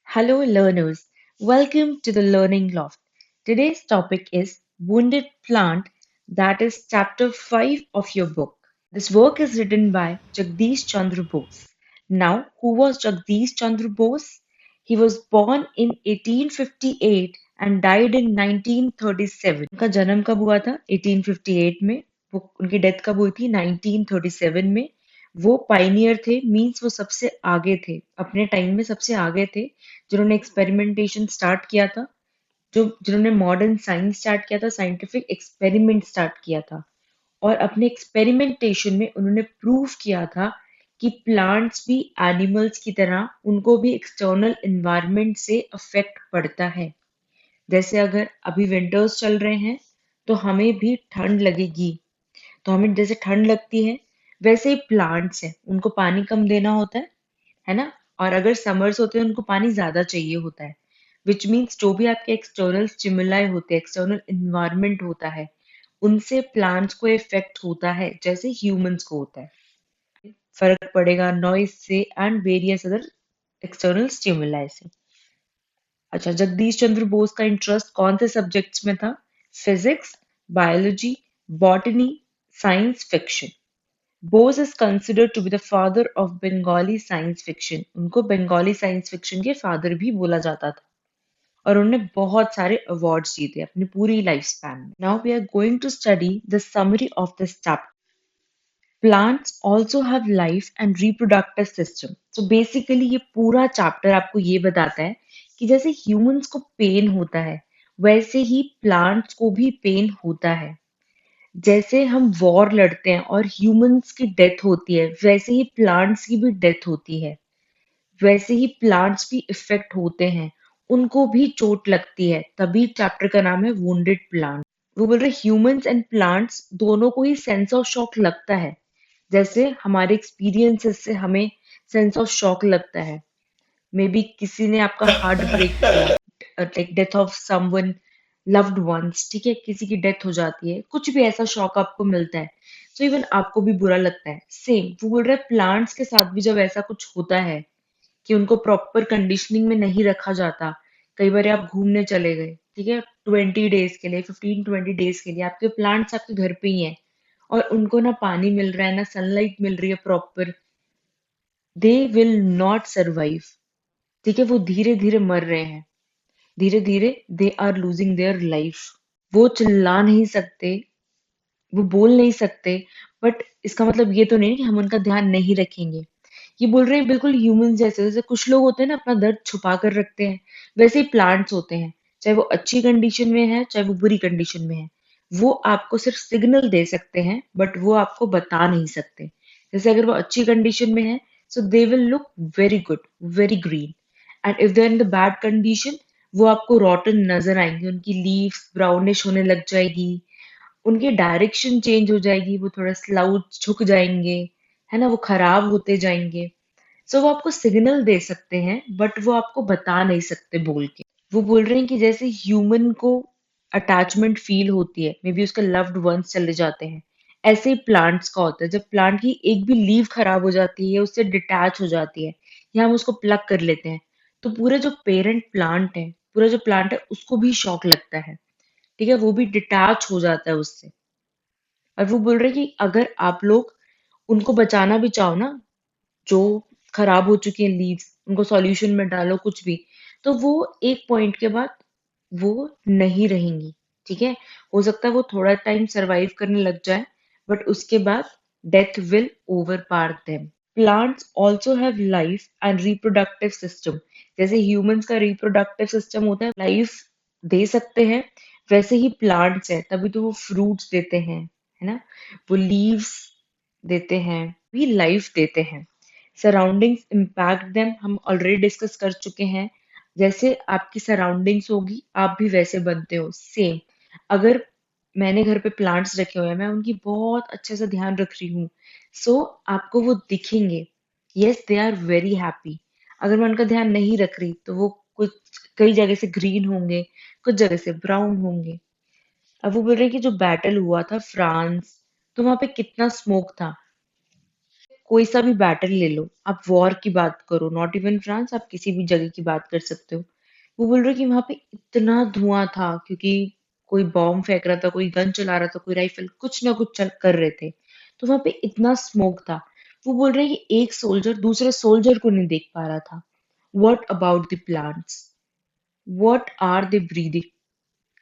Hello, learners. Welcome to the Learning Loft. Today's topic is Wounded Plant, that is chapter 5 of your book. This work is written by Jagdish Chandra Bose. Now, who was Jagdish Chandra Bose? He was born in 1858 and died in 1937. उनका जन्म कब हुआ था? 1858 में. उनकी death कब हुई थी? 1937 में. वो पाइनियर थे, मीन्स वो सबसे आगे थे, अपने टाइम में सबसे आगे थे, जिन्होंने एक्सपेरिमेंटेशन स्टार्ट किया था, जो जिन्होंने मॉडर्न साइंस स्टार्ट किया था, साइंटिफिक एक्सपेरिमेंट स्टार्ट किया था। और अपने एक्सपेरिमेंटेशन में उन्होंने प्रूव किया था कि प्लांट्स भी एनिमल्स की तरह उनको भी एक्सटर्नल एनवायरनमेंट से अफेक्ट पड़ता है। जैसे अगर अभी विंटर्स चल रहे हैं तो हमें भी ठंड लगेगी, तो हमें जैसे ठंड लगती है वैसे ही प्लांट्स हैं, उनको पानी कम देना होता है ना। और अगर समर्स होते हैं उनको पानी ज्यादा चाहिए होता है, विच मीन्स जो भी आपके एक्सटर्नल स्टिमुलाई होते हैं, एक्सटर्नल इन्वायरमेंट होता है, उनसे प्लांट्स को इफेक्ट होता है जैसे ह्यूमंस को होता है। फर्क पड़ेगा नॉइज से and various other external stimuli से। अच्छा, जगदीश चंद्र बोस का इंटरेस्ट कौन से सब्जेक्ट्स में था? Physics, biology, botany, science fiction. Bose is considered to be the father of Bengali science fiction. उनको बंगाली साइंस फिक्शन के फादर भी बोला जाता था, और उन्होंने बहुत सारे अवार्ड्स जीते अपनी पूरी लाइफ स्पैन में। Now we are going to study the summary of this chapter. Plants also have life and reproductive system. So basically ये पूरा चैप्टर आपको ये बताता है कि जैसे ह्यूमंस को पेन होता है, वैसे ही प्लांट्स को भी पेन होता है। जैसे हम वॉर लड़ते हैं और ह्यूमंस की डेथ होती है, वैसे ही प्लांट्स की भी डेथ होती है, वैसे ही प्लांट्स भी इफेक्ट होते हैं, उनको भी चोट लगती है, तभी चैप्टर का नाम है वुंडेड प्लांट। वो बोल रहे ह्यूमंस एंड प्लांट्स दोनों को ही सेंस ऑफ शॉक लगता है, जैसे हमारे एक्सपीरियंसेस से हमें सेंस ऑफ शॉक लगता है। मे बी किसी ने आपका हार्ट ब्रेक किया, like death of someone loved ones, ठीक है, किसी की डेथ हो जाती है, कुछ भी ऐसा शॉक आपको मिलता है, तो इवन आपको भी बुरा लगता है। सेम वो बोल रहे हैं प्लांट्स के साथ भी जब ऐसा कुछ होता है कि उनको प्रॉपर कंडीशनिंग में नहीं रखा जाता। कई बार आप घूमने चले गए, ठीक है, 20 डेज के लिए, 15-20 डेज के लिए, आपके प्लांट्स आपके घर पे ही हैं, और उनको ना पानी मिल रहा है ना सनलाइट मिल रही है proper, they will not survive. ठीक है, वो धीरे धीरे मर रहे हैं, धीरे धीरे they are losing their life. वो चिल्ला नहीं सकते, वो बोल नहीं सकते, बट इसका मतलब ये तो नहीं कि हम उनका ध्यान नहीं रखेंगे। ये बोल रहे हैं बिल्कुल ह्यूमन जैसे, जैसे कुछ लोग होते हैं ना अपना दर्द छुपा कर रखते हैं, वैसे ही प्लांट्स होते हैं, चाहे वो अच्छी कंडीशन में है चाहे वो बुरी कंडीशन में है। वो आपको सिर्फ सिग्नल दे सकते हैं, बट वो आपको बता नहीं सकते। जैसे अगर वो अच्छी कंडीशन में है, so they will look very good, very green, and if they in the bad condition, वो आपको रॉटन नजर आएंगे, उनकी लीव्स ब्राउनिश होने लग जाएगी, उनकी डायरेक्शन चेंज हो जाएगी, वो थोड़ा स्लाउट झुक जाएंगे, है ना, वो खराब होते जाएंगे। सो वो आपको सिग्नल दे सकते हैं, बट वो आपको बता नहीं सकते बोल के। वो बोल रहे हैं कि जैसे ह्यूमन को अटैचमेंट फील होती है, मे बी उसके लव्ड वंस चले जाते हैं, ऐसे ही प्लांट्स का होता है। जब प्लांट की एक भी लीव खराब हो जाती है, उससे डिटैच हो जाती है, या हम उसको प्लग कर लेते हैं, तो पूरे जो पेरेंट प्लांट है, पूरा जो प्लांट है, उसको भी शॉक लगता है, ठीक है, वो भी डिटैच हो जाता है उससे। और वो बोल रहे हैं कि अगर आप लोग उनको बचाना भी चाहो ना, जो खराब हो चुकी हैं लीव्स, उनको सॉल्यूशन में डालो कुछ भी, तो वो एक पॉइंट के बाद वो नहीं रहेंगी, ठीक है। हो सकता है वो थोड़ा टाइम सरवाइव करने लग जाए, बट उसके बाद death will overpower them. Plants also have life and reproductive system. जैसे ह्यूमंस का रिप्रोडक्टिव सिस्टम होता है, लाइफ दे सकते हैं, वैसे ही प्लांट्स है, तभी तो वो फ्रूट्स देते हैं, है ना, वो लीव्स देते हैं, भी लाइफ देते हैं। सराउंडिंग्स इम्पैक्ट देम, हम ऑलरेडी डिस्कस कर चुके हैं। जैसे आपकी सराउंडिंग्स होगी, आप भी वैसे बनते हो, सेम। अगर मैंने घर पे प्लांट्स रखे हुए हैं, मैं उनकी बहुत अच्छे से ध्यान रख रही हूँ, सो आपको वो दिखेंगे, yes they are very happy. अगर मैं उनका ध्यान नहीं रख रही तो वो कुछ कई जगह से ग्रीन होंगे, कुछ जगह से ब्राउन होंगे। अब वो बोल रहे हैं कि जो बैटल हुआ था फ्रांस, तो वहां पे कितना स्मोक था, कोई सा भी बैटल ले लो, आप वॉर की बात करो, नॉट इवन फ्रांस, आप किसी भी जगह की बात कर सकते हो। वो बोल रहे कि वहां पे इतना धुआं था क्योंकि कोई बॉम्ब फेंक रहा था, कोई गन चला रहा था, कोई राइफल, कुछ ना कुछ कर रहे थे। तो वहां पे इतना स्मोक था। वो बोल रहे हैं कि एक सोल्जर दूसरे सोल्जर को नहीं देख पा रहा था। What about the plants? What are they breathing?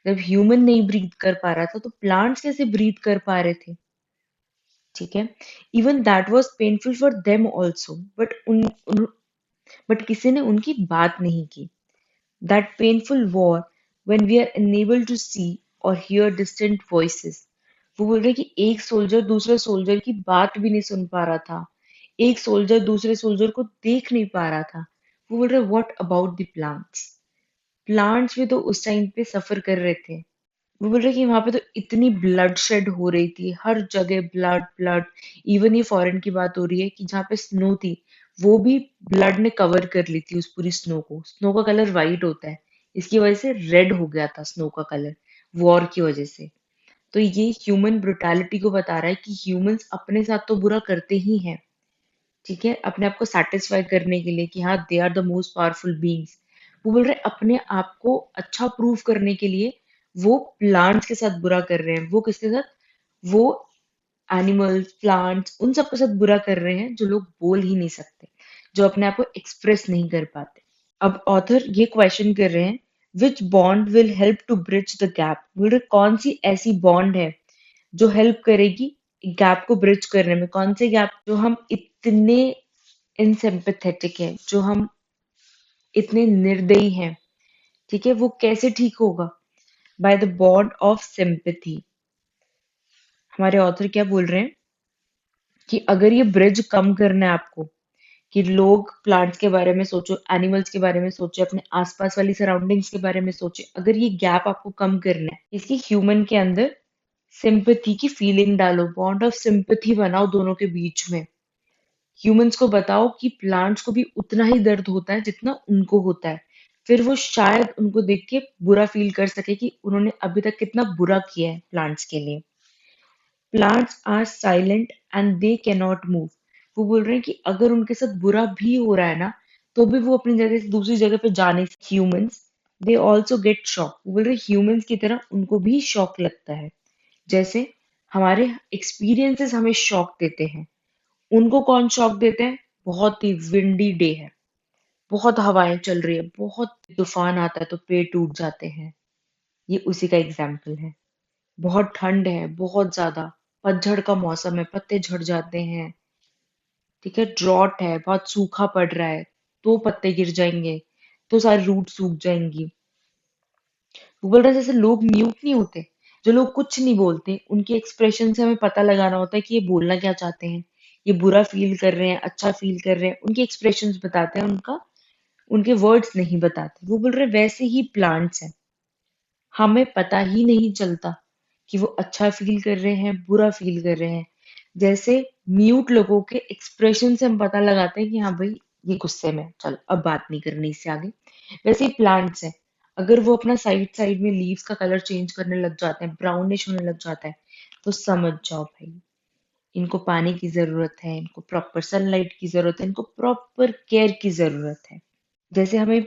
जब ह्यूमन नहीं ब्रीथ कर पा रहा था तो प्लांट्स कैसे ब्रीथ कर पा रहे थे? ठीक है। Even that was painful for them also, but किसी ने उनकी बात नहीं की। That painful war when we are unable to see और हियर डिस्टेंट वॉइसेस। वो बोल रहे कि एक सोल्जर दूसरे सोल्जर की बात भी नहीं सुन पा रहा था, एक सोल्जर दूसरे सोल्जर को देख नहीं पा रहा था। वो बोल रहे what about the plants? Plants भी तो उस टाइम पे सफर कर रहे थे। वो बोल रहे कि वहां पे तो इतनी ब्लड शेड हो रही थी, हर जगह ब्लड ब्लड। इवन ये फॉरेन की बात हो रही है कि जहाँ पे स्नो थी वो भी ब्लड ने कवर कर ली थी उस पूरी स्नो को। स्नो का कलर वाइट होता है, इसकी वजह से रेड हो गया था स्नो का कलर, वॉर की वजह से। तो ये ह्यूमन ब्रुटैलिटी को बता रहा है कि ह्यूमंस अपने साथ तो बुरा करते ही हैं, ठीक है, अपने आप को सेटिस्फाई करने के लिए कि हाँ they are the most powerful beings. वो बोल रहे हैं अपने आप को अच्छा प्रूव करने के लिए वो प्लांट्स के साथ बुरा कर रहे हैं। वो किसके साथ? वो एनिमल्स, प्लांट्स, उन सब के साथ बुरा कर रहे हैं जो लोग बोल ही नहीं सकते, जो अपने आप को एक्सप्रेस नहीं कर पाते। अब ऑथर ये क्वेश्चन कर रहे हैं, which bond will help to bridge the gap? बोल रहे कौन सी ऐसी बॉन्ड है जो हेल्प करेगी गैप को ब्रिज करने में? कौन से गैप जो हम इतने इनसिम्पैथेटिक है, जो हम इतने निर्दयी हैं, ठीक है, वो कैसे ठीक होगा? By the bond of sympathy. हमारे ऑथर क्या बोल रहे हैं कि अगर ये ब्रिज कम करना है आपको, कि लोग प्लांट्स के बारे में सोचो, एनिमल्स के बारे में सोचे, अपने आसपास वाली सराउंडिंग्स के बारे में सोचे, अगर ये गैप आपको कम करना है, इसकी ह्यूमन के अंदर सिंपैथी की फीलिंग डालो, बॉन्ड ऑफ सिंपैथी बनाओ दोनों के बीच में। ह्यूमंस को बताओ कि प्लांट्स को भी उतना ही दर्द होता है जितना उनको होता है। फिर वो शायद उनको देख के बुरा फील कर सके कि उन्होंने अभी तक कितना बुरा किया है प्लांट्स के लिए। Plants are silent and they can not move. वो बोल रहे हैं कि अगर उनके साथ बुरा भी हो रहा है ना, तो भी वो अपनी जगह से दूसरी जगह पे जा नहीं सकते। Humans they also get shock. वो बोल रहे ह्यूमंस की तरह उनको भी शॉक लगता है, जैसे हमारे एक्सपीरियंसेस हमें शॉक देते हैं, उनको कौन शॉक देते हैं? बहुत ही विंडी डे है, बहुत हवाएं चल रही है, बहुत तूफान आता है तो पेड़ टूट जाते हैं, ये उसी का एग्जाम्पल है। बहुत ठंड है, बहुत ज्यादा, पतझड़ का मौसम है, पत्ते झड़ जाते हैं, ठीक है, ड्रॉट है, बहुत सूखा पड़ रहा है, तो पत्ते गिर जाएंगे, तो सारी रूट सूख जाएंगी। वो बोल रहा है जैसे लोग म्यूट नहीं होते, जो लोग कुछ नहीं बोलते, उनके एक्सप्रेशन से हमें पता लगाना होता है कि ये बोलना क्या चाहते हैं, ये बुरा फील कर रहे हैं, अच्छा फील कर रहे हैं, उनके एक्सप्रेशंस बताते हैं, उनका उनके वर्ड्स नहीं बताते। वो बोल रहे वैसे ही प्लांट्स हैं, हमें पता ही नहीं चलता कि वो अच्छा फील कर रहे हैं, बुरा फील कर रहे हैं। जैसे म्यूट लोगों के एक्सप्रेशन से हम पता लगाते हैं कि हाँ भाई ये गुस्से में है, चलो अब बात नहीं करनी इससे आगे। वैसे ही प्लांट्स हैं, अगर वो अपना साइड साइड में लीव्स का कलर चेंज करने लग जाते हैं, ब्राउनिश होने लग जाता है, तो समझ जाओ भाई इनको पानी की जरूरत है, इनको प्रॉपर सनलाइट की जरूरत है, इनको प्रॉपर केयर की जरूरत है। जैसे हमें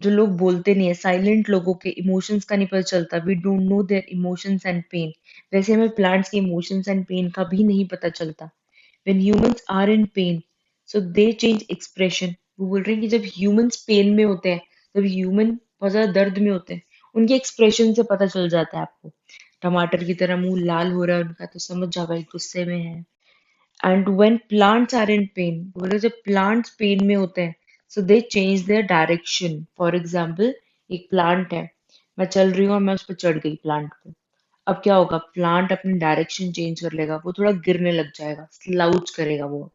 जो लोग बोलते नहीं है, साइलेंट लोगों के इमोशंस का नहीं पता चलता, we don't know their emotions and pain, वैसे हमें प्लांट्स के इमोशंस एंड पेन का भी नहीं पता चलता। When humans are in pain, so they change expression. वो बोल रहे हैं कि जब ह्यूमंस पेन में होते हैं, जब ह्यूमन बहुत ज्यादा दर्द में होते हैं, उनके एक्सप्रेशन से पता चल जाता है आपको। टमाटर की तरह मुंह लाल हो रहा है उनका, तो समझ जाओ भाई गुस्से में है। And when plants are in pain, बोले जब प्लांट्स पेन में होते हैं, so they change their direction. For example, एक प्लांट है, मैं चल रही हूँ और मैं उस पर चढ़ गई प्लांट पे, अब क्या होगा? प्लांट अपनी डायरेक्शन चेंज कर लेगा, वो थोड़ा गिरने लग जाएगा, स्लाउच करेगा वो,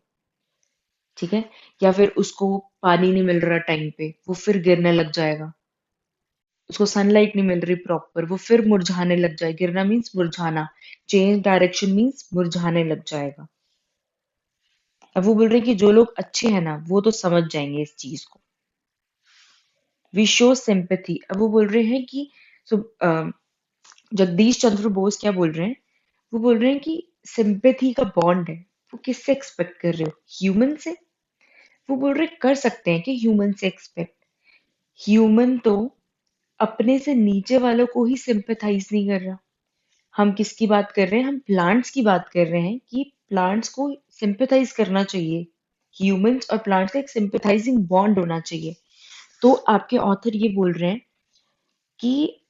ठीक है, या फिर उसको पानी नहीं मिल रहा टाइम पे, वो फिर गिरने लग जाएगा। उसको सनलाइट नहीं मिल रही प्रॉपर, वो फिर मुरझाने लग जाएगा। गिरना मीन्स मुरझाना, चेंज डायरेक्शन मीन्स मुरझाने लग जाएगा। अब वो बोल रहे हैं कि जो लोग अच्छे हैं ना वो तो समझ जाएंगे इस चीज को। We show sympathy. अब वो बोल रहे हैं कि सो जगदीश चंद्र बोस क्या बोल रहे हैं? वो बोल रहे हैं कि सिंपैथी का बॉन्ड है, वो किससे एक्सपेक्ट कर रहे हो? ह्यूमन से? वो बोल रहे कर सकते हैं कि ह्यूमन से एक्सपेक्ट। ह्यूमन तो अपने से नीचे वालों को ही सिंपैथाइज नहीं कर रहा। हम किसकी बात कर रहे हैं? हम प्लांट्स की बात कर रहे हैं कि प्लांट्स को सिंपैथाइज करना चाहिए। ह्यूमंस और प्लांट्स का एक सिंपैथाइजिंग बॉन्ड होना चाहिए। तो आपके ऑथर ये बोल रहे हैं कि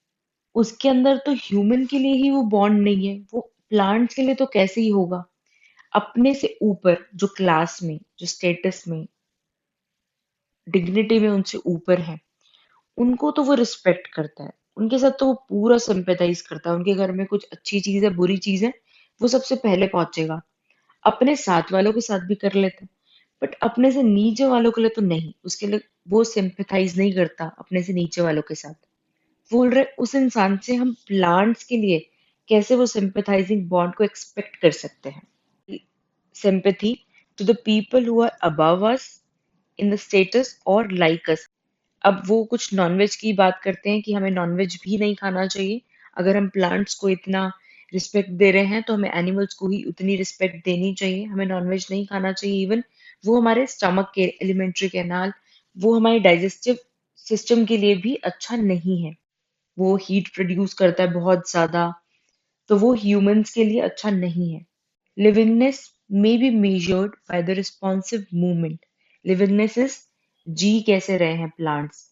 उसके अंदर तो ह्यूमन के लिए ही वो बॉन्ड नहीं है, वो प्लांट्स के लिए तो कैसे ही होगा। अपने से ऊपर जो क्लास में, जो स्टेटस में, डिग्निटी में उनसे ऊपर है, उनको तो वो रिस्पेक्ट करता है, उनके साथ तो वो पूरा सिंपैथाइज करता है। उनके घर में कुछ अच्छी चीज है, बुरी चीज है, वो सबसे पहले पहुंचेगा। अपने साथ वालों के साथ भी कर लेता है, बट अपने से नीचे वालों के लिए तो नहीं। उसके लिए वो सिंपैथाइज नहीं करता अपने से नीचे वालों के साथ। बोल रहे उस इंसान से हम प्लांट्स के लिए कैसे वो सिंपैथाइजिंग बॉन्ड को एक्सपेक्ट कर सकते हैं? Sympathy to the people who are above us in the status और लाइक अस। अब वो कुछ नॉनवेज की बात करते हैं कि हमें नॉनवेज भी नहीं खाना चाहिए। अगर हम प्लांट्स को इतना रिस्पेक्ट दे रहे हैं तो हमें एनिमल्स को ही उतनी रिस्पेक्ट देनी चाहिए। हमें नॉनवेज नहीं खाना चाहिए। इवन वो हमारे स्टमक के एलिमेंट्री कैनाल, वो हमारे डाइजेस्टिव सिस्टम के लिए भी अच्छा नहीं है। वो हीट प्रोड्यूस करता है बहुत ज्यादा, तो वो ह्यूमंस के लिए अच्छा नहीं है। Livingness may be measured by the responsive movement. Livingness is जी कैसे रहे हैं प्लांट्स।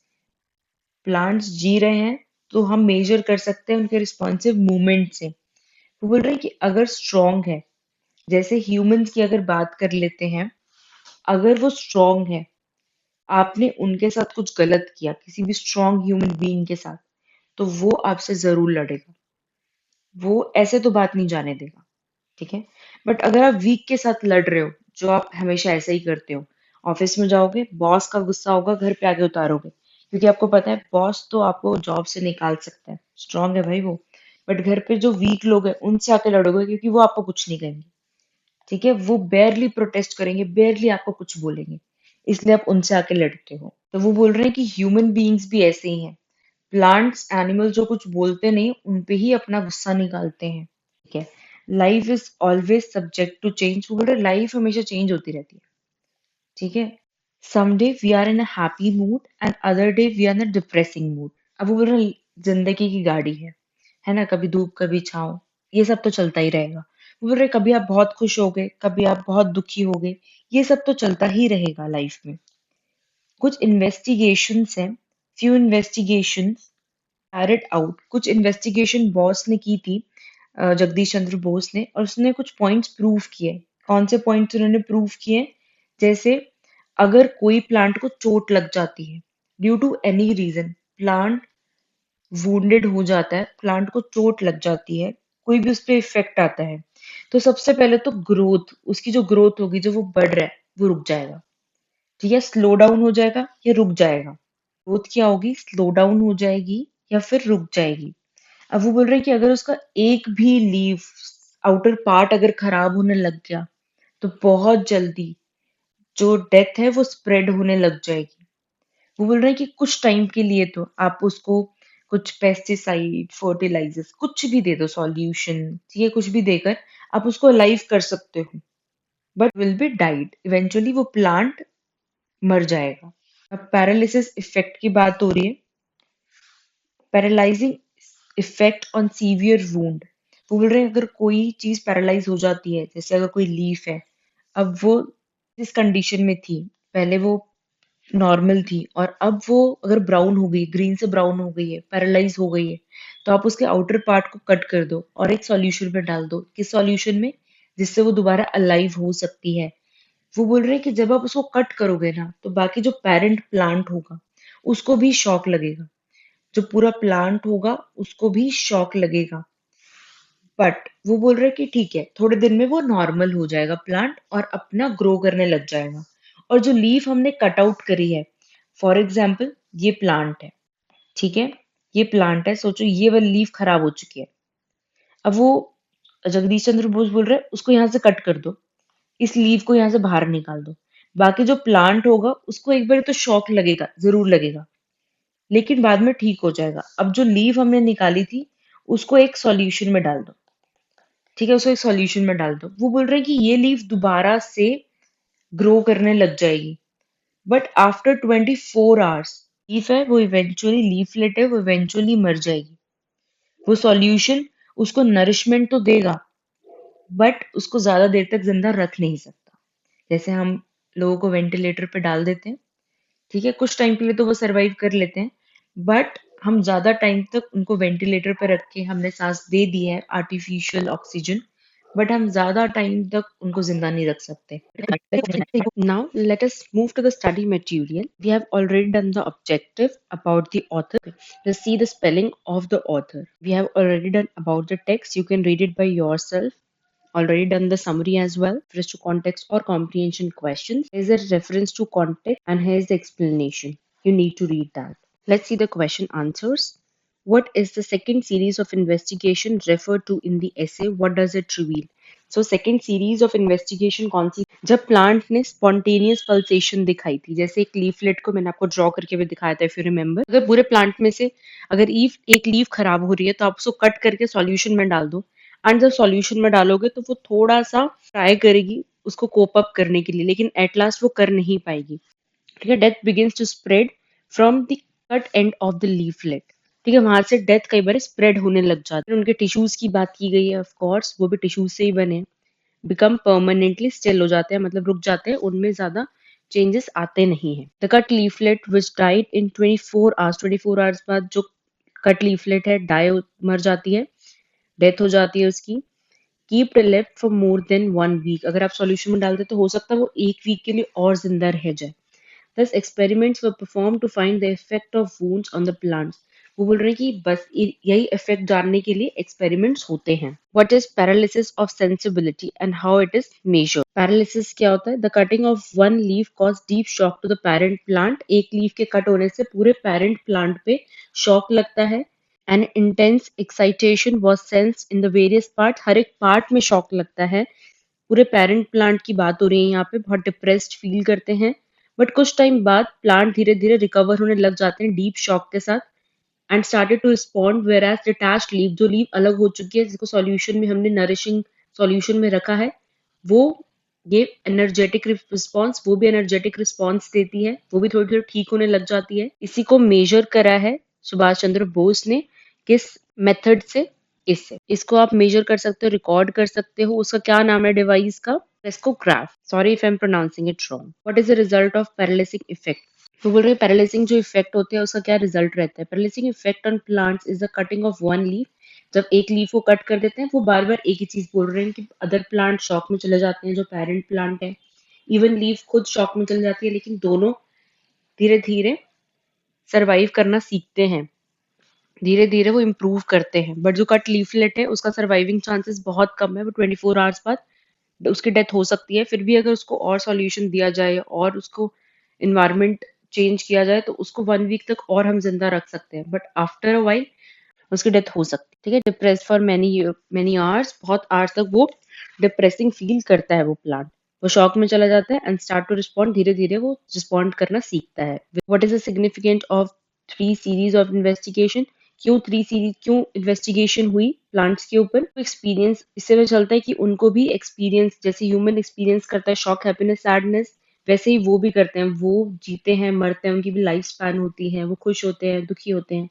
प्लांट्स जी रहे हैं तो हम मेजर कर सकते हैं उनके रिस्पॉन्सिव मूवमेंट से। वो बोल रहे हैं कि अगर स्ट्रांग है, जैसे ह्यूमंस की अगर बात कर लेते हैं, अगर वो स्ट्रांग है, आपने उनके साथ कुछ गलत किया किसी भी स्ट्रांग ह्यूमन बीइंग के साथ, तो वो आपसे जरूर लड़ेगा। वो ऐसे तो बात नहीं जाने देगा। ठीक है। बट अगर आप वीक के साथ लड़ रहे हो, जो आप हमेशा ऐसे ही करते हो, ऑफिस में जाओगे, बॉस का गुस्सा होगा, घर पे आके उतारोगे, क्योंकि आपको पता है बॉस तो आपको जॉब से निकाल सकता है, स्ट्रांग है भाई वो। बट घर पे जो वीक लोग हैं उनसे आके लड़ोगे, क्योंकि वो आपको कुछ नहीं कहेंगे। ठीक है, वो बेयरली प्रोटेस्ट करेंगे, बेयरली आपको कुछ बोलेंगे, इसलिए आप उनसे आके लड़ते हो। तो वो बोल रहे हैं कि ह्यूमन बीइंग्स भी ऐसे ही हैं। प्लांट्स एनिमल जो कुछ बोलते नहीं, उन पे ही अपना गुस्सा निकालते हैं। ठीक है। Life is always subject to change. वो बोल रहे लाइफ हमेशा चेंज होती रहती है। ठीक है। Someday we are in a happy mood and other day we are in a depressing mood. अब वो बोल रहे जिंदगी की गाड़ी है ना, कभी धूप कभी छाँव, ये सब तो चलता ही रहेगा। वो बोल रहे कभी आप बहुत खुश हो गए, कभी आप बहुत दुखी हो गए, ये सब तो चलता ही रहेगा लाइफ में। कुछ इन्वेस्टिगेशंस हैं, फ्यू इन्वेस्टिगेशंस कैरिड आउट, कुछ इन्वेस्टिगेशन बॉस ने की थी, जगदीश चंद्र बोस ने, और उसने कुछ पॉइंट्स प्रूव किए। कौन से पॉइंट्स उन्होंने प्रूव किए? जैसे अगर कोई प्लांट को चोट लग जाती है, due to any reason, plant wounded हो जाता है, प्लांट को चोट लग जाती है, कोई भी उस पर इफेक्ट आता है, तो सबसे पहले तो ग्रोथ, उसकी जो ग्रोथ होगी, जो वो बढ़ रहा है, वो रुक जाएगा। ठीक है, स्लो डाउन हो जाएगा या रुक जाएगा। ग्रोथ क्या होगी? स्लो डाउन हो जाएगी या फिर रुक जाएगी। अब वो बोल रहे हैं कि अगर उसका एक भी लीव, आउटर पार्ट अगर खराब होने लग गया, तो बहुत जल्दी जो डेथ है वो स्प्रेड होने लग जाएगी। वो बोल रहे हैं कि कुछ टाइम के लिए तो आप उसको कुछ पेस्टिसाइड, फर्टिलाइजर्स, कुछ भी दे दो, सॉल्यूशन, ठीक है, कुछ भी देकर आप उसको अलाइव कर सकते हो, but will be died, eventually वो प्लांट मर जाएगा। अब पैरालिसिस इफेक्ट की बात हो रही है। Paralysing effect on severe wound. वो बोल रहे हैं अगर कोई चीज पैरालाइज हो जाती है, जैसे अगर कोई लीफ है, अब वो जिस कंडीशन में थी, पहले वो नॉर्मल थी, और अब वो अगर ब्राउन हो गई, ग्रीन से ब्राउन हो गई है, पैरालाइज हो गई है, तो आप उसके आउटर पार्ट को कट कर दो और एक सॉल्यूशन में डाल दो। किस सॉल्यूशन में? जिससे वो दोबारा अलाइव हो सकती है। वो बोल रहे हैं कि जब आप उसको कट करोगे ना, तो बाकी जो पेरेंट प्लांट होगा उसको भी शॉक लगेगा, जो पूरा प्लांट होगा उसको भी शॉक लगेगा। बट वो बोल रहे हैं कि ठीक है, थोड़े दिन में वो नॉर्मल हो जाएगा प्लांट और अपना ग्रो करने लग जाएगा। और जो लीफ हमने कट आउट करी है, फॉर एग्जाम्पल ये प्लांट है, ठीक है, ये प्लांट है, सोचो ये वाली लीफ खराब हो चुकी है। अब वो जगदीश चंद्र बोस बोल रहे हैं उसको यहाँ से कट कर दो, इस लीफ को यहाँ से बाहर निकाल दो। बाकी जो प्लांट होगा उसको एक बार तो शॉक लगेगा, जरूर लगेगा, लेकिन बाद में ठीक हो जाएगा। अब जो लीफ हमने निकाली थी उसको एक सॉल्यूशन में डाल दो, ठीक है, उसको एक सॉल्यूशन में डाल दो। वो बोल रहे हैं कि ये लीफ दोबारा से ग्रो करने लग जाएगी, बट आफ्टर 24 आवर्स लीफ है वो इवेंचुअली, लीफलेट है वो इवेंचुअली मर जाएगी। वो सॉल्यूशन उसको नरिशमेंट तो देगा, बट उसको ज्यादा देर तक जिंदा रख नहीं सकता। जैसे हम लोगों को वेंटिलेटर पे डाल देते हैं, ठीक है, कुछ टाइम के लिए तो वो सरवाइव कर लेते हैं, बट हम ज्यादा टाइम तक उनको वेंटिलेटर पे रख के हमने सांस दे दी है आर्टिफिशियल ऑक्सीजन, बट हम ज्यादा टाइम तक उनको जिंदा नहीं रख सकते। Now let us move to the study material. We have already done the objective about the author. Let's see the spelling of the author. We have already done about the text. You can read it by yourself. Already done the summary as well. Reference to context or comprehension questions. Here's a reference to context and here's the explanation. You need to read that. Let's see the question answers. What is the second series of investigation referred to in the essay? What does it reveal? So second series of investigation कौन सी? जब plant ने spontaneous pulsation दिखाई थी, जैसे एक leaflet को मैंने आपको ड्रॉ करके भी दिखाया था, इफ यू रिमेम्बर। अगर पूरे प्लांट में से अगर एक लीफ खराब हो रही है तो आप उसको कट करके सॉल्यूशन में डाल दो, एंड जब सॉल्यूशन में डालोगे तो वो थोड़ा सा ट्राई करेगी उसको कोप अप करने के लिए, लेकिन एट लास्ट वो कर नहीं पाएगी। ठीक है, death begins to spread from the cut end of the leaflet. ठीक है, वहां से डेथ कई बार स्प्रेड होने लग जाती है। उनके टिश्यूज की बात की गई है, ऑफ कोर्स वो भी टिश्यूज से ही बने। बिकम परमानेंटली स्टिल हो जाते हैं, मतलब रुक जाते हैं, उनमें ज्यादा चेंजेस आते नहीं है। The cut leaflet which died in 24 hours, 24 hours बाद जो कट लीफलेट है डाई मर जाती है, डेथ हो जाती है उसकी। Keep left for more than 1 week, अगर आप सॉल्यूशन में डालते तो हो सकता है वो 1 वीक के लिए और जिंदा रह जाए। Thus, experiments were performed to find the effect of wounds on the plants. वो बोल रहे हैं कि बस यही इफेक्ट जानने के लिए एक्सपेरिमेंट्स होते हैं। What is paralysis of sensibility and how it is measured? Paralysis क्या होता है? The cutting of one leaf caused deep shock to the parent plant. एक लीफ के कट होने से पूरे parent plant पे शॉक लगता है। An intense excitation was sensed in the various parts. हर एक पार्ट में शॉक लगता है। पूरे पेरेंट प्लांट की बात हो रही है यहाँ पे, बहुत डिप्रेस्ड फील करते हैं, बट कुछ टाइम बाद प्लांट धीरे धीरे रिकवर होने लग जाते हैं डीप शॉक के साथ, and started to respond whereas detached leaf, जो लीफ अलग हो चुकी है जिसको सॉल्यूशन में हमने नरिशिंग सॉल्यूशन में रखा है, वो ये एनर्जेटिक रिस्पॉन्स, वो भी एनर्जेटिक रिस्पॉन्स देती है, वो भी थोड़ी थोड़ी ठीक होने लग जाती है। इसी को मेजर करा है सुभाष चंद्र बोस ने, किस मेथड से? इससे। इसको आप मेजर कर सकते हो, रिकॉर्ड कर सकते हो। उसका क्या नाम है डिवाइस का? Crescograph. Sorry if I am pronouncing it wrong. What is the result of paralytic effect? तो बोल रहे हैं पैरालिसिंग जो इफेक्ट होते हैं उसका क्या रिजल्ट रहता है? Paralysing effect on plants is the cutting of one leaf. जब एक लीफ को कट कर देते हैं, वो बार बार एक ही चीज बोल रहे हैं कि अदर प्लांट शॉक में चले जाते हैं, जो पेरेंट प्लांट है। इवन लीफ खुद शॉक में चली जाती है, लेकिन दोनों धीरे धीरे सरवाइव करना सीखते हैं, धीरे धीरे वो इम्प्रूव करते हैं। बट जो कट लीफलेट है उसका सर्वाइविंग चांसेस बहुत कम है, वो 24 आवर्स बाद उसकी डेथ हो सकती है। फिर भी अगर उसको और सॉल्यूशन दिया जाए और उसको इन्वायरमेंट चेंज किया जाए तो उसको 1 वीक तक और हम जिंदा रख सकते हैं, बट आफ्टर अ वाइल उसकी डेथ हो सकती है। ठीक है, depress for many many hours, बहुत आवर्स तक वो डिप्रेसिंग फील करता है वो प्लांट, वो शॉक में चला जाता है एंड स्टार्ट टू रिस्पॉन्ड, धीरे धीरे वो रिस्पॉन्ड करना सीखता है। What is the significant of 3 series of investigation? क्यों इन्वेस्टिगेशन हुई प्लांट्स के ऊपर? एक्सपीरियंस, इससे पता चलता है कि उनको भी एक्सपीरियंस, जैसे ह्यूमन एक्सपीरियंस करता है शॉक, हैप्पीनेस, सैडनेस, वैसे ही वो भी करते हैं। वो जीते हैं, मरते हैं, उनकी भी लाइफ स्पैन होती है, वो खुश होते हैं, दुखी होते हैं,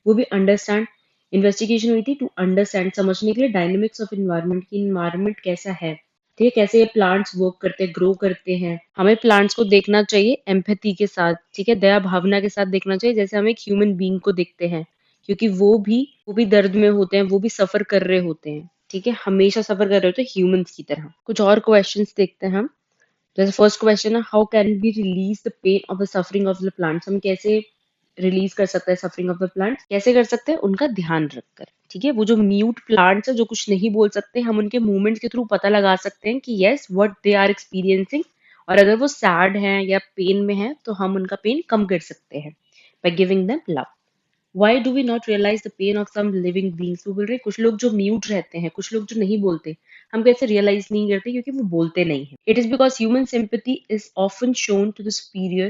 वो भी अंडरस्टैंड। इन्वेस्टिगेशन हुई थी टू अंडरस्टैंड, समझने के लिए, डायनेमिक्स ऑफ इन्वायरमेंट, की इन्वायरमेंट कैसा है, ठीक है, कैसे ये प्लांट्स वर्क करते हैं, ग्रो करते हैं। हमें प्लांट्स को देखना चाहिए एम्पैथी के साथ, ठीक है, दया भावना के साथ देखना चाहिए, जैसे हम एक ह्यूमन बीइंग को देखते हैं, क्योंकि वो भी दर्द में होते हैं, वो भी सफर कर रहे होते हैं, ठीक है, हमेशा सफर कर रहे होते हैं ह्यूमंस की तरह। कुछ और क्वेश्चंस देखते हैं हम। जैसे फर्स्ट क्वेश्चन है, how can be release the pain of the suffering of the plants? हम कैसे रिलीज कर सकते हैं सफरिंग ऑफ द प्लांट? कैसे कर सकते हैं? उनका ध्यान रखकर, ठीक है। वो जो म्यूट प्लांट्स है, जो कुछ नहीं बोल सकते, हम उनके मूवमेंट्स के थ्रू पता लगा सकते हैं कि yes what they are experiencing, और अगर वो सैड हैं या पेन में हैं तो हम उनका पेन कम कर सकते हैं by giving them love. Why do we not realize the pain of some living beings? वो बोल रहे हैं कुछ लोग जो म्यूट रहते हैं, कुछ लोग जो नहीं बोलते, हम कैसे रियलाइज नहीं करते? क्योंकि वो बोलते नहीं है। It is because human sympathy is often shown to the superior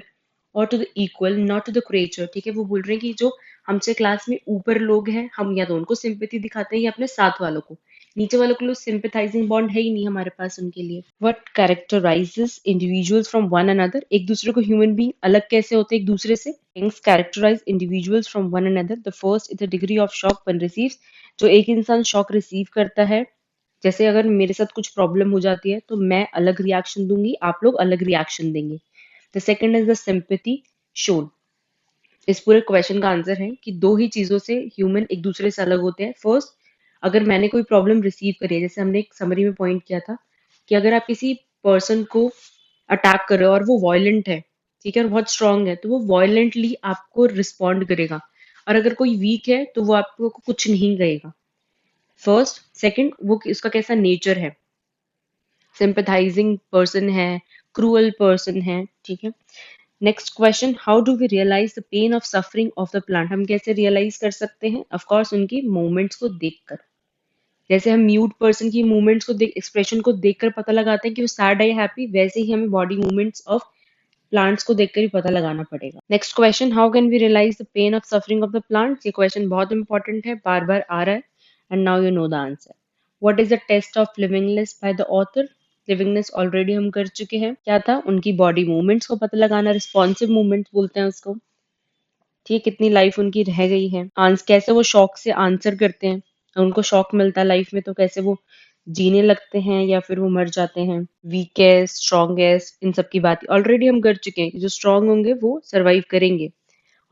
or to the equal, not to the creature। ठीक है, वो बोल रहे हैं कि जो हमसे क्लास में ऊपर लोग हैं, हम या तो उनको सिंपैथी दिखाते हैं या अपने साथ वालों को, नीचे वालों के लिए सिंपैथाइजिंग बॉन्ड है ही नहीं हमारे पास उनके लिए। What कैरेक्टराइजेस individuals from one another, एक दूसरे को ह्यूमन बीइंग अलग कैसे होते हैं एक दूसरे से। Things characterise individuals from one another, the first is the degree of shock one receives, जो एक इंसान शॉक रिसीव करता है, जैसे अगर मेरे साथ कुछ प्रॉब्लम हो जाती है तो मैं अलग रिएक्शन दूंगी, आप लोग अलग रिएक्शन देंगे। The second is the sympathy shown, इस पूरे क्वेश्चन का आंसर है कि दो ही चीजों से ह्यूमन एक दूसरे से अलग होते हैं। फर्स्ट, अगर मैंने कोई प्रॉब्लम रिसीव करी है, जैसे हमने एक समरी में पॉइंट किया था कि अगर आप किसी पर्सन को अटैक कर रहे हो और वो वायलेंट है, ठीक है, और बहुत स्ट्रांग है, तो वो वायलेंटली आपको रिस्पॉन्ड करेगा। और अगर कोई वीक है तो वो आपको कुछ नहीं कहेगा। फर्स्ट। सेकंड, वो उसका कैसा नेचर है, सिंपैथाइजिंग पर्सन है, क्रूअल पर्सन है, ठीक है। Next question, how do we realise the pain of suffering of the plant, हम कैसे रियलाइज कर सकते हैं? ऑफ कोर्स उनकी मूवमेंट्स को देखकर। जैसे हम म्यूट पर्सन की मूवमेंट्स को देख, एक्सप्रेशन को देखकर पता लगाते हैं कि वो सैड है या हैप्पी, वैसे ही हमें बॉडी मूवमेंट्स ऑफ प्लांट्स को देखकर ही पता लगाना पड़ेगा। Next question, how can we realise the pain of suffering of the plants, ये क्वेश्चन बहुत इंपॉर्टेंट है, बार बार आ रहा है, and now you know the answer. What is the test of livingness by the author, livingness already हम कर चुके हैं, क्या था? उनकी बॉडी मूवमेंट्स को पता लगाना, रिस्पॉन्सिव मूवमेंट्स बोलते हैं उसको, ठीक, कितनी लाइफ उनकी रह गई है, आंस कैसे वो शॉक से आंसर करते हैं, उनको शॉक मिलता है लाइफ में तो कैसे वो जीने लगते हैं या फिर वो मर जाते हैं। वीकेस्ट, स्ट्रॉन्गेस्ट, इन सब की बात ऑलरेडी हम कर चुके हैं कि जो स्ट्रांग होंगे वो सर्वाइव करेंगे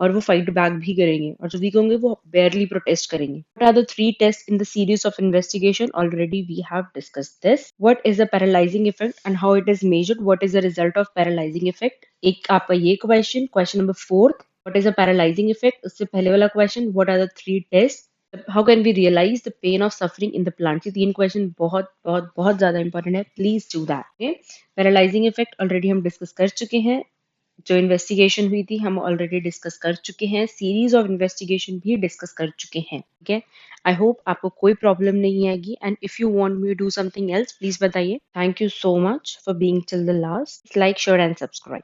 और वो फाइट बैक भी करेंगे, और जो वीक होंगे वो बेयरली प्रोटेस्ट करेंगे। What are the three tests in the series of investigation? Already we have discussed this. What is the paralyzing effect and how it is measured? What is the result of paralyzing effect? एक आपका ये question number fourth, what is a paralyzing effect? उससे पहले वाला question, what are the three tests? How can we realize the pain of suffering in the plant? ये तीन question बहुत बहुत बहुत ज्यादा इंपॉर्टेंट है, please do that. Okay, paralysing effect already हम डिस्कस कर चुके हैं, जो इन्वेस्टिगेशन हुई थी हम ऑलरेडी डिस्कस कर चुके हैं, सीरीज ऑफ इन्वेस्टिगेशन भी डिस्कस कर चुके हैं, ठीक है। आई होप आपको कोई प्रॉब्लम नहीं आएगी, and if you want me to do something else please बताइए। Thank you so much for being till the last, like share and subscribe.